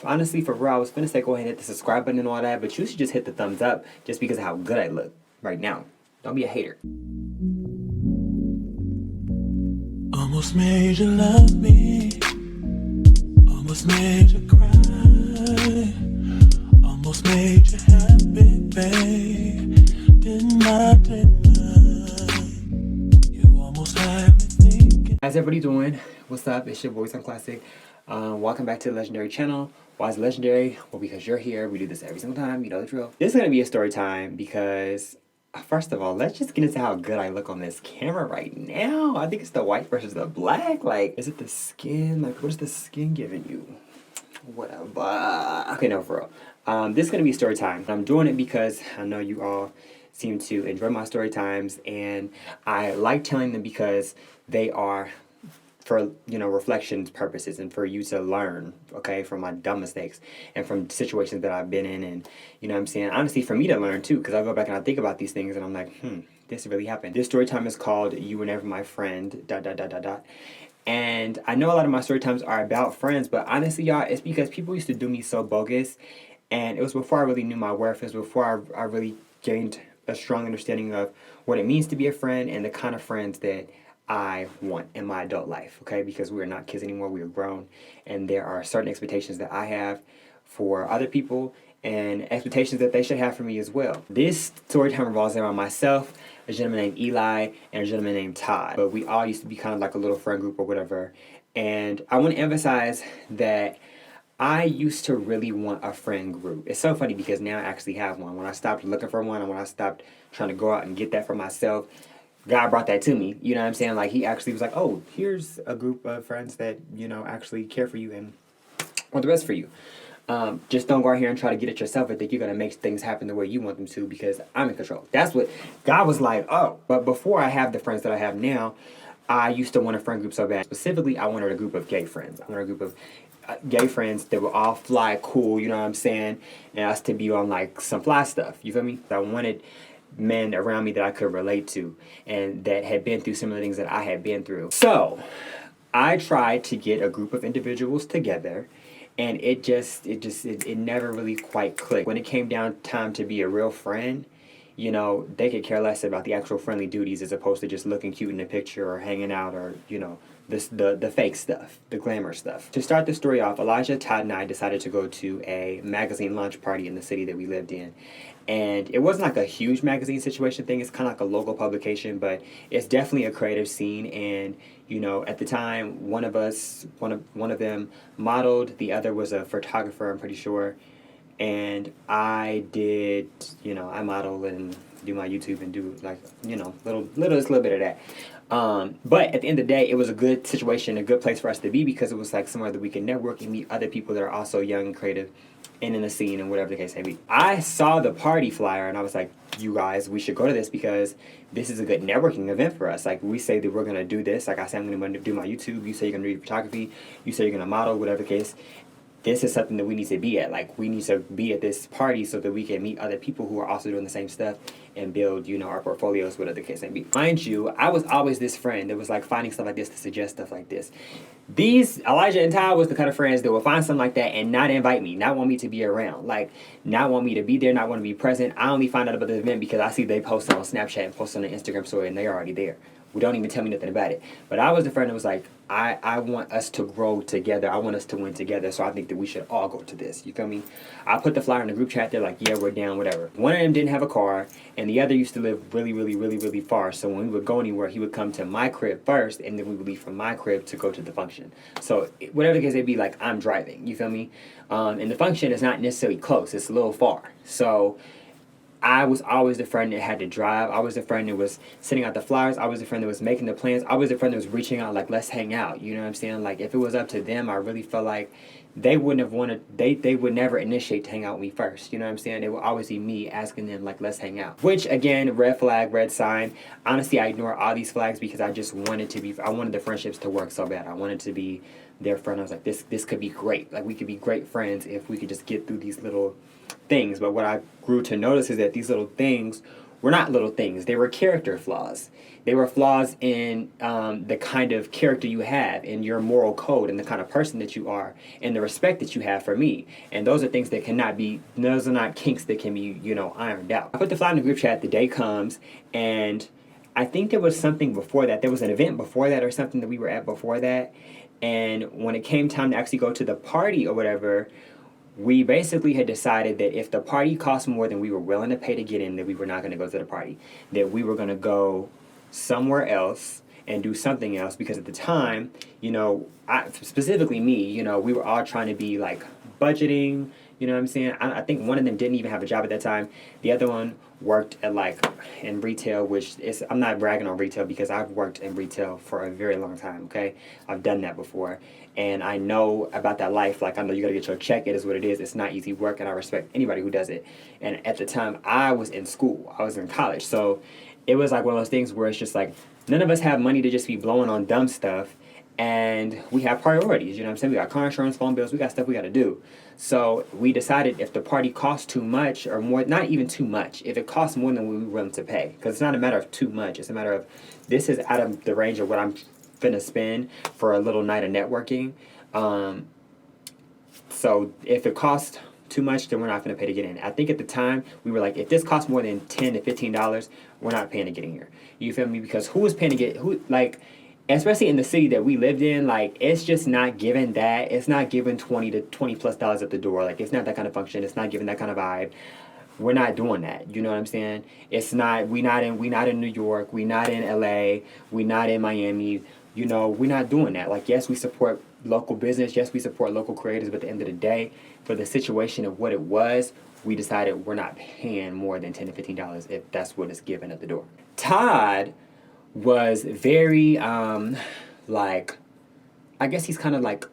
honestly, for real, I was finna say go ahead and hit the subscribe button and all that, but you should just hit the thumbs up just because of how good I look right now. Don't be a hater. Almost made you love me, almost made you cry, almost made you happy, babe. Didn't I? You almost had me thinking. How's everybody doing? What's up? It's your boy ToneClassic. Welcome back to the Legendary channel. Why is it legendary? Well, because you're here. We do this every single time. You know the drill. This is going to be a story time because, first of all, let's just get into how good I look on this camera right now. I think it's the white versus the black. Like, is it the skin? Like, what is the skin giving you? Whatever. Okay, no, for real. This is going to be story time. I'm doing it because I know you all seem to enjoy my story times, and I like telling them because they are for, you know, reflection purposes and for you to learn, okay, from my dumb mistakes and from situations that I've been in, and you know what I'm saying, honestly, for me to learn too, because I go back and I think about these things and I'm like, this really happened. This story time is called You Were Never My Friend, ... And I know a lot of my story times are about friends, but honestly, y'all, it's because people used to do me so bogus, and it was before I really knew my worth. It was before I really gained a strong understanding of what it means to be a friend and the kind of friends that I want in my adult life, okay? Because we are not kids anymore, we are grown, and there are certain expectations that I have for other people and expectations that they should have for me as well. This story time revolves around myself, a gentleman named Eli, and a gentleman named Todd. But we all used to be kind of like a little friend group or whatever. And I want to emphasize that I used to really want a friend group. It's so funny because now I actually have one. When I stopped looking for one and when I stopped trying to go out and get that for myself, God brought that to me. You know what I'm saying? Like, he actually was like, oh, here's a group of friends that, you know, actually care for you and want the best for you. Just don't go out here and try to get it yourself and think you're going to make things happen the way you want them to, because I'm in control. That's what God was like, oh. But before I have the friends that I have now, I used to want a friend group so bad. Specifically, I wanted a group of gay friends. I wanted a group of gay friends that were all fly, cool, you know what I'm saying? And us to be on, like, some fly stuff. You feel me? I wanted men around me that I could relate to and that had been through some of the things that I had been through. So I tried to get a group of individuals together, and it never really quite clicked. When it came down time to be a real friend, you know, they could care less about the actual friendly duties as opposed to just looking cute in the picture or hanging out or, you know, the fake stuff, the glamour stuff. To start the story off, Elijah, Todd, and I decided to go to a magazine launch party in the city that we lived in. And it wasn't like a huge magazine situation thing. It's kind of like a local publication, but it's definitely a creative scene. And, you know, at the time, one of them modeled, the other was a photographer, I'm pretty sure. And I did, you know, I model and do my YouTube and do, like, you know, little bit of that. But at the end of the day, it was a good situation, a good place for us to be, because it was like somewhere that we can network and meet other people that are also young and creative and in the scene and whatever the case may be. I saw the party flyer and I was like, you guys, we should go to this because this is a good networking event for us. Like, we say that we're going to do this. Like I said, I'm going to do my YouTube. You say you're going to do photography. You say you're going to model, whatever the case. This is something that we need to be at. Like, we need to be at this party so that we can meet other people who are also doing the same stuff and build, you know, our portfolios, whatever the case may be. Mind you, I was always this friend that was like finding stuff like this to suggest stuff like this. These, Elijah and Ty, was the kind of friends that would find something like that and not invite me, not want me to be around, like not want me to be there, not want to be present. I only find out about the event because I see they post on Snapchat and post on the Instagram story and they're already there. Don't even tell me nothing about it. But I was the friend that was like, I want us to grow together. I want us to win together. So I think that we should all go to this. You feel me? I put the flyer in the group chat. They're like, yeah, we're down, whatever. One of them didn't have a car, and the other used to live really, really, really, really far. So when we would go anywhere, he would come to my crib first, and then we would leave from my crib to go to the function. So whatever the case may be, like, I'm driving. You feel me? And the function is not necessarily close. It's a little far. So I was always the friend that had to drive. I was the friend that was sending out the flyers. I was the friend that was making the plans. I was the friend that was reaching out, like, let's hang out. You know what I'm saying? Like, if it was up to them, I really felt like they wouldn't have wanted, they would never initiate to hang out with me first. You know what I'm saying? It would always be me asking them, like, let's hang out. Which, again, red flag, red sign. Honestly, I ignore all these flags because I just wanted to be, I wanted the friendships to work so bad. I wanted to be their friend. I was like, this could be great. Like, we could be great friends if we could just get through these little things. But what I grew to notice is that these little things were not little things. They were character flaws. They were flaws in the kind of character you have, in your moral code, and the kind of person that you are, and the respect that you have for me. And those are things that cannot be, those are not kinks that can be, ironed out. I put the flyer in the group chat, the day comes, and I think there was something before that. There was an event before that or something that we were at before that. And when it came time to actually go to the party or whatever, we basically had decided that if the party cost more than we were willing to pay to get in, that we were not going to go to the party. That we were going to go somewhere else and do something else, because at the time, specifically me, we were all trying to be like budgeting, you know what I'm saying? I think one of them didn't even have a job at that time. The other one worked at in retail, which is, I'm not bragging on retail because I've worked in retail for a very long time, okay? I've done that before. And I know about that life. Like, I know you gotta get your check. It is what it is. It's not easy work, and I respect anybody who does it. And at the time, I was in school. I was in college. So it was like one of those things where it's just like, none of us have money to just be blowing on dumb stuff. And we have priorities, you know what I'm saying? We got car insurance, phone bills, we got stuff we got to do. So we decided if the party costs too much or more, not even too much, if it costs more than we were willing to pay, because it's not a matter of too much, it's a matter of this is out of the range of what I'm finna spend for a little night of networking. So if it costs too much, then we're not going to pay to get in. I think at the time we were like, if this costs more than $10 to $15, we're not paying to get in here. You feel me? Because who is paying to get, especially in the city that we lived in, like, it's just not giving that. It's not giving $20 plus at the door. Like, it's not that kind of function. It's not giving that kind of vibe. We're not doing that. You know what I'm saying? It's not. We not in New York. We not in LA. We not in Miami. We're not doing that. Like, yes, we support local business. Yes, we support local creators. But at the end of the day, for the situation of what it was, we decided we're not paying more than $10 to $15 if that's what is given at the door. Todd was very I guess he's kind of like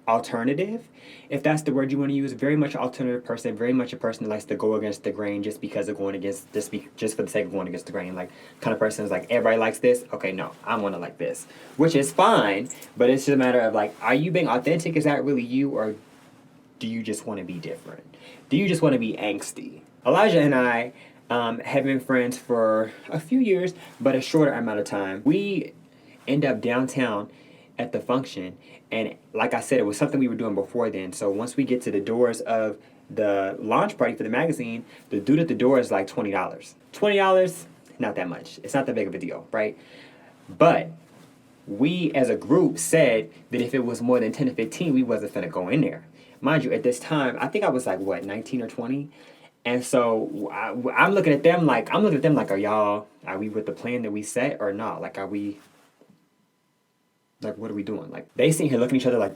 alternative, if that's the word you want to use. Very much alternative person, very much a person that likes to go against the grain just because of going against, just for the sake of going against the grain. Like, kind of person is like, everybody likes this, okay, no, I want to like this, which is fine, but it's just a matter of like, are you being authentic? Is that really you, or do you just want to be different? Do you just want to be angsty? Elijah and I have been friends for a few years, but a shorter amount of time. We end up downtown at the function, and like I said, it was something we were doing before then. So once we get to the doors of the launch party for the magazine, the dude at the door is like $20. $20, not that much. It's not that big of a deal, right? But we as a group said that if it was more than 10 to 15, we wasn't finna go in there. Mind you, at this time, I think I was like, 19 or 20? And so I'm looking at them like, are we with the plan that we set or not? Like, what are we doing? Like, they sitting here looking at each other like,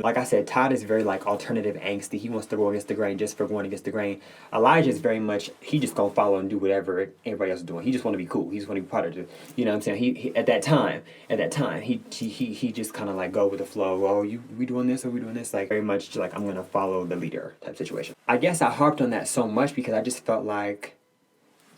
like I said, Todd is very like alternative angsty. He wants to go against the grain just for going against the grain. Elijah is very much, he just gonna follow and do whatever everybody else is doing. He just want to be cool. He just want to be part of it. You know what I'm saying? He at that time, he just kind of like go with the flow. Oh, we doing this or we doing this? Like, very much like, I'm gonna follow the leader type situation. I guess I harped on that so much because I just felt like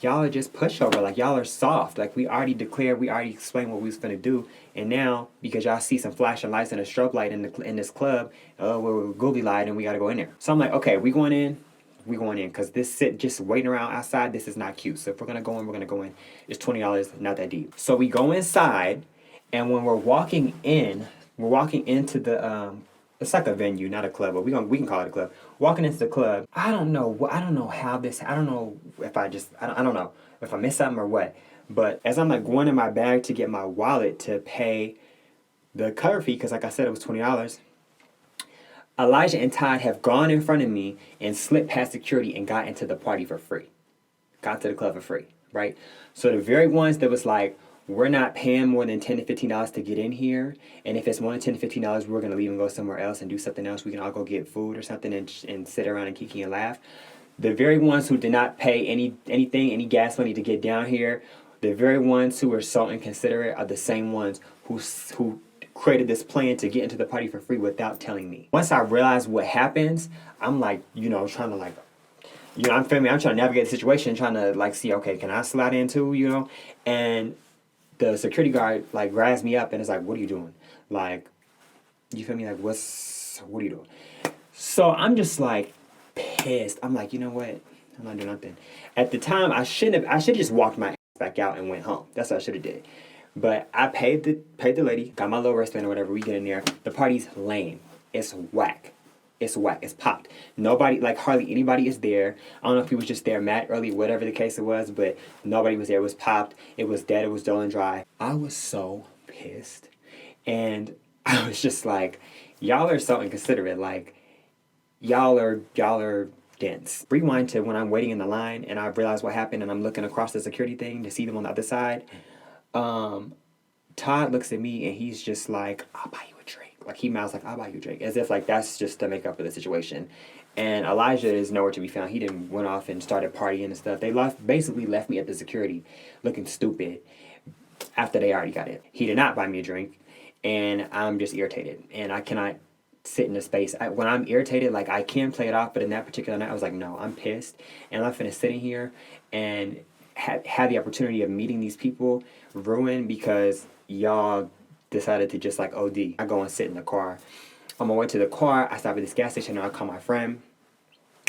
y'all are just pushover. Like, y'all are soft. Like, we already declared, we already explained what we was finna do. And now, because y'all see some flashing lights and a strobe light in this club, we're googly light and we gotta go in there. So I'm like, okay, we going in, because this just waiting around outside, this is not cute. So if we're gonna go in, we're gonna go in. It's $20, not that deep. So we go inside, and when we're walking into the it's like a venue, not a club, but we can call it a club. Walking into the club, I don't know if I missed something or what. But as I'm like going in my bag to get my wallet to pay the cover fee, because like I said, it was $20, Elijah and Todd have gone in front of me and slipped past security and got into the party for free. Got to the club for free, right? So the very ones that was like, we're not paying more than $10 to $15 to get in here, and if it's more than $10 to $15, we're gonna leave and go somewhere else and do something else. We can all go get food or something and sit around and kiki and laugh. The very ones who did not pay any gas money to get down here, the very ones who were so inconsiderate are the same ones who created this plan to get into the party for free without telling me. Once I realized what happens, I'm like, trying to like, I'm trying to navigate the situation, trying to like see, okay, can I slide in too, and the security guard like grabs me up and is like, what are you doing? Like, you feel me? Like, what are you doing? So I'm just like pissed. I'm like, you know what? I'm not doing nothing. At the time, I should have just walked my ass back out and went home. That's what I should have did. But I paid the lady, got my little wristband or whatever. We get in there. The party's lame. It's whack. It's whack. It's popped. Nobody, like hardly anybody is there. I don't know if he was just there mad early, whatever the case it was, but nobody was there. It was popped. It was dead. It was dull and dry. I was so pissed. And I was just like, y'all are so inconsiderate. Like, y'all are dense. Rewind to when I'm waiting in the line and I realize what happened and I'm looking across the security thing to see them on the other side. Todd looks at me and he's just like, I'll buy you a drink. Like he mouths like, I'll buy you a drink. As if like that's just to make up for the situation. And Elijah is nowhere to be found. He didn't went off and started partying and stuff. They basically left me at the security looking stupid after they already got in. He did not buy me a drink and I'm just irritated. And I cannot sit in a space. When I'm irritated, like I can play it off, but in that particular night I was like, no, I'm pissed. And I'm finna sit in here and have the opportunity of meeting these people ruined because y'all decided to just like OD. I go and sit in the car. On my way to the car, I stop at this gas station and I call my friend.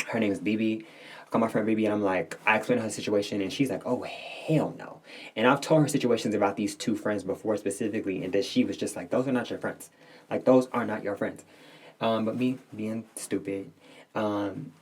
Her name is BB. I call my friend BB and I'm like, I explain her situation and she's like, oh, hell no. And I've told her situations about these two friends before specifically and that she was just like, those are not your friends. Like, those are not your friends. But me being stupid,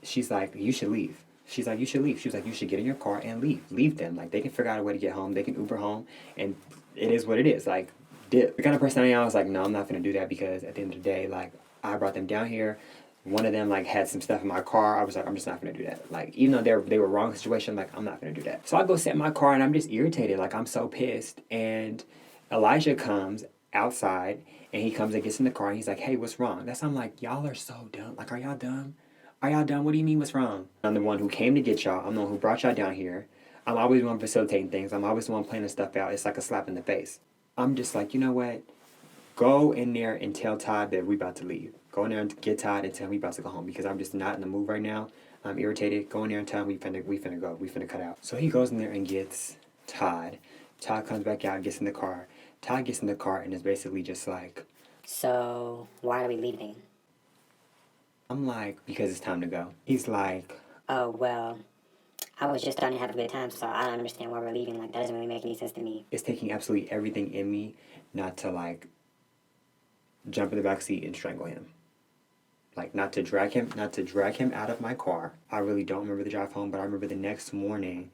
she's like, you should leave. She's like, you should leave. She was like, you should get in your car and leave. Leave them. Like, they can figure out a way to get home. They can Uber home. And it is what it is. Like, dip. The kind of person I was like, no, I'm not going to do that because at the end of the day, like, I brought them down here. One of them, like, had some stuff in my car. I was like, I'm just not going to do that. Like, even though they were wrong in the situation, like, I'm not going to do that. So I go sit in my car and I'm just irritated. Like, I'm so pissed. And Elijah comes outside and he comes and gets in the car and he's like, hey, what's wrong? I'm like, y'all are so dumb. Like, are y'all dumb? Are y'all dumb? What do you mean what's wrong? I'm the one who came to get y'all. I'm the one who brought y'all down here. I'm always the one facilitating things. I'm always the one planning stuff out. It's like a slap in the face. I'm just like, you know what? Go in there and tell Todd that we about to leave. Go in there and get Todd and tell him we about to go home because I'm just not in the mood right now. I'm irritated. Go in there and tell him we finna go. We finna cut out. So he goes in there and gets Todd. Todd comes back out and gets in the car. Todd gets in the car and is basically just like, so why are we leaving? I'm like, because it's time to go. He's like, Oh, well, I was just starting to have a good time, so I don't understand why we're leaving. Like, that doesn't really make any sense to me. it's taking absolutely everything in me not to like jump in the back seat and strangle him. Like not to drag him out of my car. I really don't remember the drive home, but I remember the next morning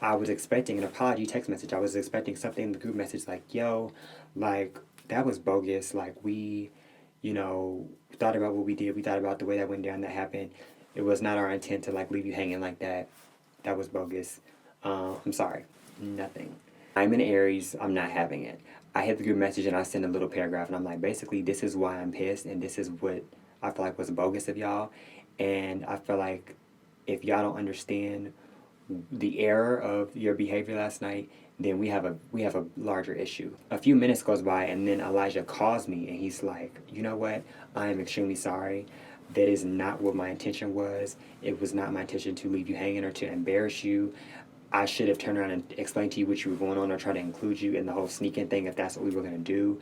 I was expecting an apology text message. I was expecting something in the group message like, yo, like that was bogus. Like we, thought about what we did. We thought about the way that went down, that happened. It was not our intent to like leave you hanging like that. That was bogus. I'm sorry. Nothing. I'm an Aries. I'm not having it. I hit the group message and I send a little paragraph and I'm like, basically, this is why I'm pissed and this is what I feel like was bogus of y'all. And I feel like if y'all don't understand the error of your behavior last night, then we have a larger issue. A few minutes goes by and then Elijah calls me and he's like, you know what? I am extremely sorry. That is not what my intention was. It was not my intention to leave you hanging or to embarrass you. I should have turned around and explained to you what you were going on or try to include you in the whole sneaking thing if that's what we were going to do.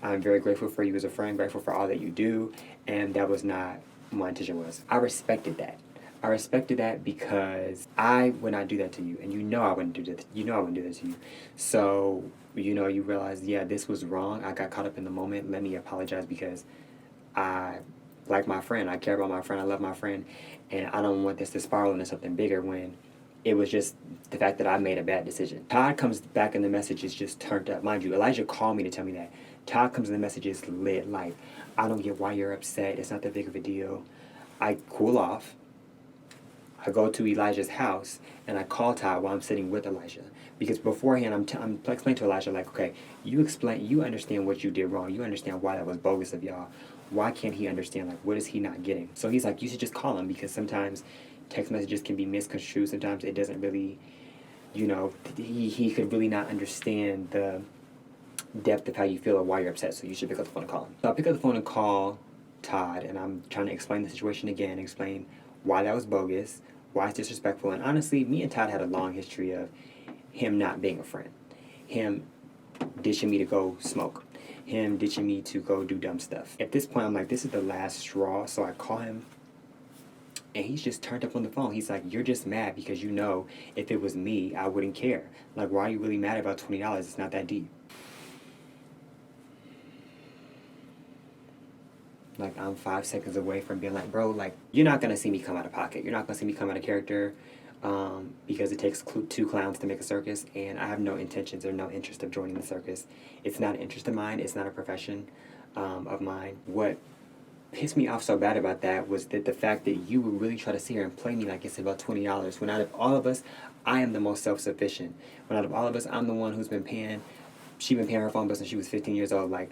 I'm very grateful for you as a friend, grateful for all that you do, and that was not what my intention was. I respected that. I respected that because I would not do that to you, and I wouldn't do that. I wouldn't do that to you. So, you realize, yeah, this was wrong. I got caught up in the moment. Let me apologize because I like my friend. I care about my friend. I love my friend, and I don't want this to spiral into something bigger when it was just the fact that I made a bad decision. Todd comes back and the message is just turned up. Mind you, Elijah called me to tell me that. Todd comes and the message is lit. Like, I don't get why you're upset. It's not that big of a deal. I cool off. I go to Elijah's house and I call Todd while I'm sitting with Elijah. Because beforehand, I'm explaining to Elijah, like, okay, you understand what you did wrong. You understand why that was bogus of y'all. Why can't he understand? Like, what is he not getting? So he's like, you should just call him because sometimes text messages can be misconstrued. Sometimes it doesn't really, he could really not understand the depth of how you feel or why you're upset. So you should pick up the phone and call him. So I pick up the phone and call Todd, and I'm trying to explain the situation again, explain why that was bogus, why it's disrespectful. And honestly, me and Todd had a long history of him not being a friend, him ditching me to go smoke, him ditching me to go do dumb stuff. At this point, I'm like, this is the last straw. So I call him And he's just turned up on the phone. He's like, you're just mad because you know if it was me, I wouldn't care. Like, why are you really mad about $20? It's not that deep. Like, I'm 5 seconds away from being like, bro, like, you're not going to see me come out of pocket. You're not going to see me come out of character because it takes two clowns to make a circus. And I have no intentions or no interest of joining the circus. It's not an interest of mine. It's not a profession of mine. What pissed me off so bad about that was that the fact that you would really try to sit here and play me like it's about $20. When out of all of us, I am the most self-sufficient. When out of all of us, I'm the one who's been paying. She's been paying her phone bill since she was 15 years old. Like,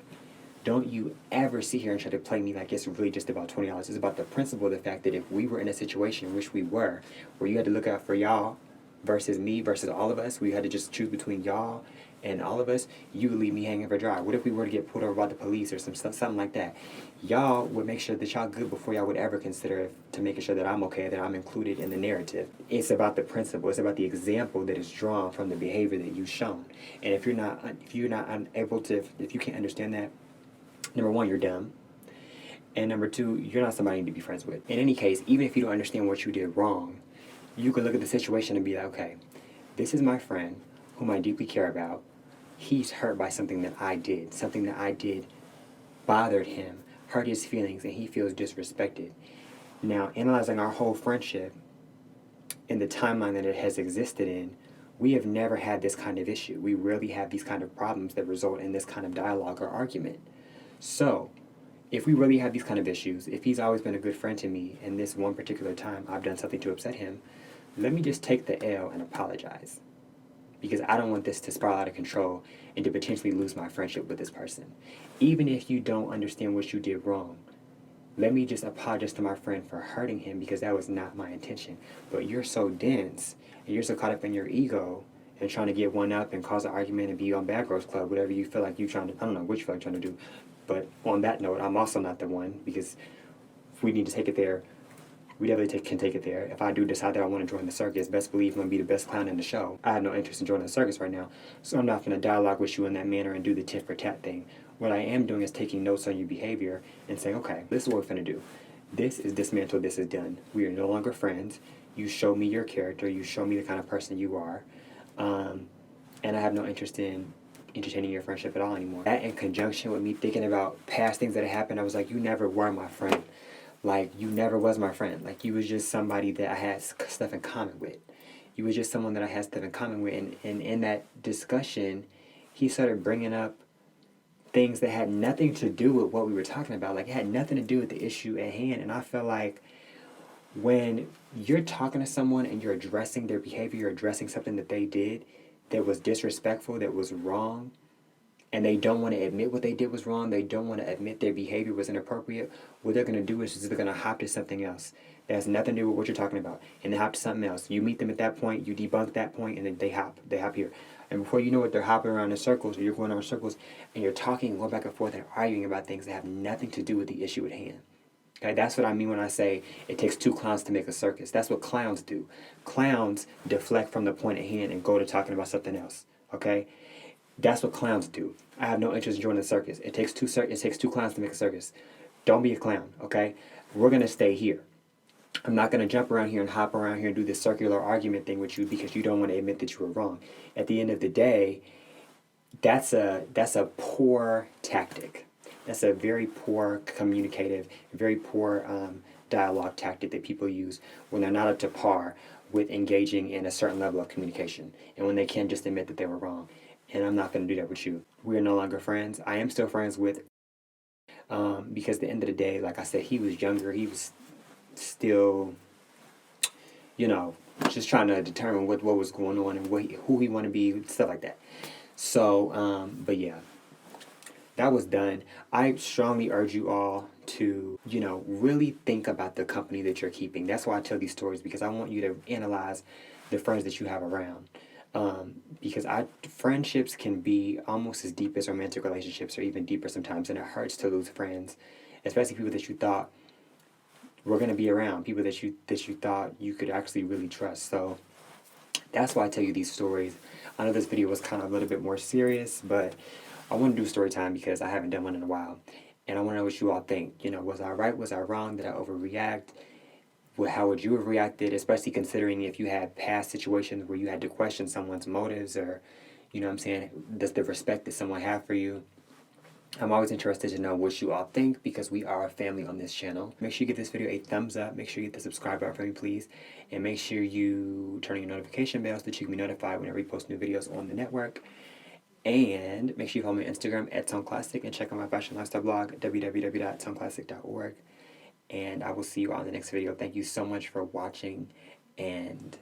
don't you ever sit here and try to play me like it's really just about $20. It's about the principle, the fact that if we were in a situation, which we were, where you had to look out for y'all versus me versus all of us, we had to just choose between y'all and all of us, you would leave me hanging for dry. What if we were to get pulled over by the police or something like that? Y'all would make sure that y'all good before y'all would ever consider to making sure that I'm okay, that I'm included in the narrative. It's about the principle. It's about the example that is drawn from the behavior that you've shown. And if you're not unable to, if you can't understand that, number one, you're dumb. And number two, you're not somebody you need to be friends with. In any case, even if you don't understand what you did wrong, you can look at the situation and be like, okay, this is my friend whom I deeply care about. He's hurt by something that I did. Something that I did bothered him, hurt his feelings, and he feels disrespected. Now, analyzing our whole friendship in the timeline that it has existed in, we have never had this kind of issue. We rarely have these kind of problems that result in this kind of dialogue or argument. So, if we really have these kind of issues, if he's always been a good friend to me, and this one particular time I've done something to upset him, let me just take the L and apologize. Because I don't want this to spiral out of control and to potentially lose my friendship with this person. Even if you don't understand what you did wrong, let me just apologize to my friend for hurting him because that was not my intention. But you're so dense and you're so caught up in your ego and trying to get one up and cause an argument and be on Bad Girls Club, whatever you feel like you're trying to, I don't know what you feel like trying to do. But on that note, I'm also not the one because if we need to take it there, we definitely can take it there. If I do decide that I want to join the circus, best believe I'm going to be the best clown in the show. I have no interest in joining the circus right now, so I'm not going to dialogue with you in that manner and do the tit for tat thing. What I am doing is taking notes on your behavior and saying, okay, this is what we're going to do. This is dismantled, this is done. We are no longer friends. You show me your character, you show me the kind of person you are, and I have no interest in entertaining your friendship at all anymore. That in conjunction with me thinking about past things that had happened, I was like, you never were my friend. Like, you never was my friend. Like, you was just somebody that I had stuff in common with. You was just someone that I had stuff in common with. And in that discussion, he started bringing up things that had nothing to do with what we were talking about. Like, it had nothing to do with the issue at hand. And I felt like when you're talking to someone and you're addressing their behavior, you're addressing something that they did that was disrespectful, that was wrong, and they don't want to admit what they did was wrong, they don't want to admit their behavior was inappropriate, what they're going to do is they're going to hop to something else that has nothing to do with what you're talking about, and they hop to something else. You meet them at that point, you debunk that point, and then they hop here. And before you know it, they're hopping around in circles, or you're going around in circles, and you're talking, going back and forth, and arguing about things that have nothing to do with the issue at hand. Okay, that's what I mean when I say it takes two clowns to make a circus. That's what clowns do. Clowns deflect from the point at hand and go to talking about something else. Okay? That's what clowns do. I have no interest in joining the circus. It takes two clowns to make a circus. Don't be a clown, okay? We're gonna stay here. I'm not gonna jump around here and hop around here and do this circular argument thing with you because you don't want to admit that you were wrong. At the end of the day, that's a poor tactic. That's a very poor communicative, very poor dialogue tactic that people use when they're not up to par with engaging in a certain level of communication and when they can't just admit that they were wrong. And I'm not going to do that with you. We are no longer friends. I am still friends with, because at the end of the day, like I said, he was younger. He was still, just trying to determine what was going on and who he wanted to be, stuff like that. So, but yeah, that was done. I strongly urge you all to, really think about the company that you're keeping. That's why I tell these stories, because I want you to analyze the friends that you have around. Because friendships can be almost as deep as romantic relationships, or even deeper sometimes, and it hurts to lose friends, especially people that you thought were going to be around, people that you thought you could actually really trust. So that's why I tell you these stories. I know this video was kind of a little bit more serious, but I want to do story time because I haven't done one in a while, and I want to know what you all think. Was I right? Was I wrong? Did I overreact? how would you have reacted, especially considering if you had past situations where you had to question someone's motives, or, you know what I'm saying, does the respect that someone have for you. I'm always interested to know what you all think, because we are a family on this channel. Make sure you give this video a thumbs up. Make sure you hit the subscribe button for me, please. And make sure you turn on your notification bell so that you can be notified whenever we post new videos on the network. And make sure you follow me on Instagram at ToneClassic, and check out my fashion lifestyle blog, www.toneclassic.org. And I will see you all in the next video. Thank you so much for watching, and